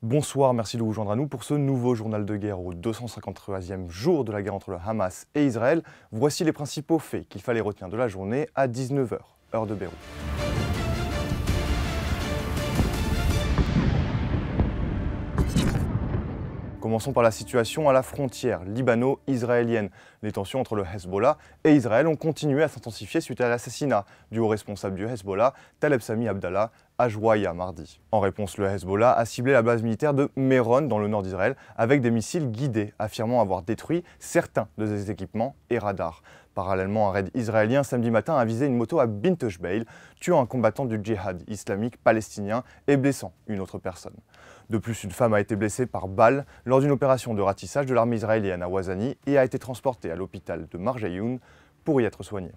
Bonsoir, merci de vous joindre à nous pour ce nouveau journal de guerre au 253e jour de la guerre entre le Hamas et Israël. Voici les principaux faits qu'il fallait retenir de la journée à 19 h, heure de Beyrouth. Commençons par la situation à la frontière libano-israélienne. Les tensions entre le Hezbollah et Israël ont continué à s'intensifier suite à l'assassinat du haut responsable du Hezbollah, Taleb Sami Abdallah, à Jouaïa mardi. En réponse, le Hezbollah a ciblé la base militaire de Méron dans le nord d'Israël avec des missiles guidés, affirmant avoir détruit certains de ses équipements et radars. Parallèlement, un raid israélien samedi matin a visé une moto à Bint Jbeil, tuant un combattant du djihad islamique palestinien et blessant une autre personne. De plus, une femme a été blessée par balle lors d'une opération de ratissage de l'armée israélienne à Ouazani et a été transportée à l'hôpital de Marjayoun pour y être soignée.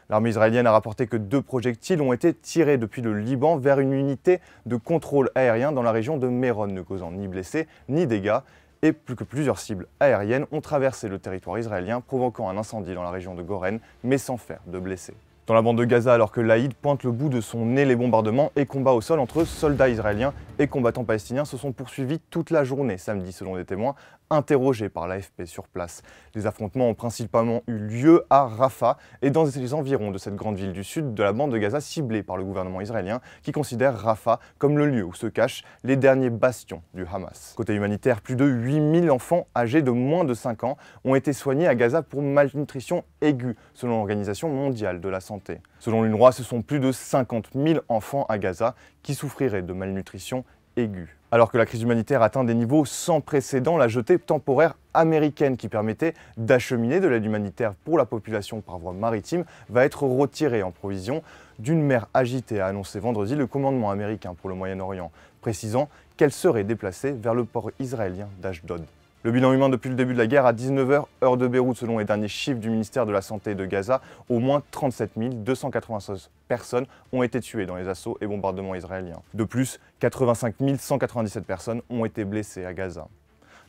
L'armée israélienne a rapporté que 2 projectiles ont été tirés depuis le Liban vers une unité de contrôle aérien dans la région de Méron, ne causant ni blessés ni dégâts, et plus que plusieurs cibles aériennes ont traversé le territoire israélien, provoquant un incendie dans la région de Goren, mais sans faire de blessés. Dans la bande de Gaza, alors que l'Aïd pointe le bout de son nez, les bombardements et combats au sol entre soldats israéliens et combattants palestiniens se sont poursuivis toute la journée samedi, selon des témoins interrogés par l'AFP sur place. Les affrontements ont principalement eu lieu à Rafah et dans les environs de cette grande ville du sud de la bande de Gaza ciblée par le gouvernement israélien qui considère Rafah comme le lieu où se cachent les derniers bastions du Hamas. Côté humanitaire, plus de 8000 enfants âgés de moins de 5 ans ont été soignés à Gaza pour malnutrition aiguë, selon l'Organisation mondiale de la santé. Selon l'UNRWA, ce sont plus de 50 000 enfants à Gaza qui souffriraient de malnutrition aiguë. Alors que la crise humanitaire atteint des niveaux sans précédent, la jetée temporaire américaine qui permettait d'acheminer de l'aide humanitaire pour la population par voie maritime va être retirée en provision d'une mer agitée, a annoncé vendredi le commandement américain pour le Moyen-Orient, précisant qu'elle serait déplacée vers le port israélien d'Ashdod. Le bilan humain depuis le début de la guerre à 19 h, heure de Beyrouth, selon les derniers chiffres du ministère de la Santé de Gaza, au moins 37 296 personnes ont été tuées dans les assauts et bombardements israéliens. De plus, 85 197 personnes ont été blessées à Gaza.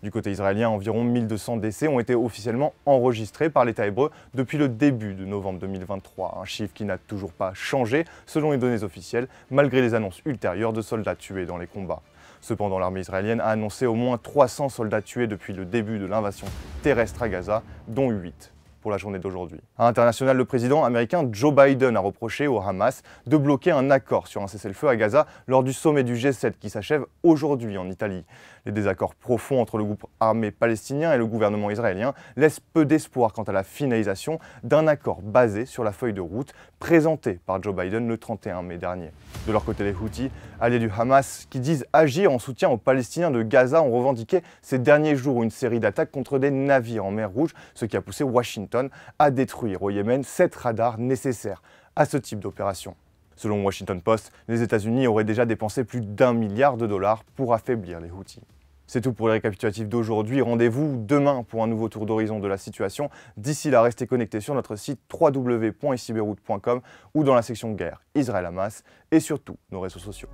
Du côté israélien, environ 1200 décès ont été officiellement enregistrés par l'État hébreu depuis le début de novembre 2023, un chiffre qui n'a toujours pas changé selon les données officielles, malgré les annonces ultérieures de soldats tués dans les combats. Cependant, l'armée israélienne a annoncé au moins 300 soldats tués depuis le début de l'invasion terrestre à Gaza, dont 8 pour la journée d'aujourd'hui. À l'international, le président américain Joe Biden a reproché au Hamas de bloquer un accord sur un cessez-le-feu à Gaza lors du sommet du G7 qui s'achève aujourd'hui en Italie. Les désaccords profonds entre le groupe armé palestinien et le gouvernement israélien laissent peu d'espoir quant à la finalisation d'un accord basé sur la feuille de route présentée par Joe Biden le 31 mai dernier. De leur côté, les Houthis, alliés du Hamas, qui disent agir en soutien aux Palestiniens de Gaza, ont revendiqué ces derniers jours une série d'attaques contre des navires en mer Rouge, ce qui a poussé Washington à détruire au Yémen 7 radars nécessaires à ce type d'opération. Selon Washington Post, les États-Unis auraient déjà dépensé plus d'1 milliard de dollars pour affaiblir les Houthis. C'est tout pour les récapitulatifs d'aujourd'hui. Rendez-vous demain pour un nouveau tour d'horizon de la situation. D'ici là, restez connectés sur notre site www.icibeyrouth.com ou dans la section guerre Israël-Hamas et surtout nos réseaux sociaux.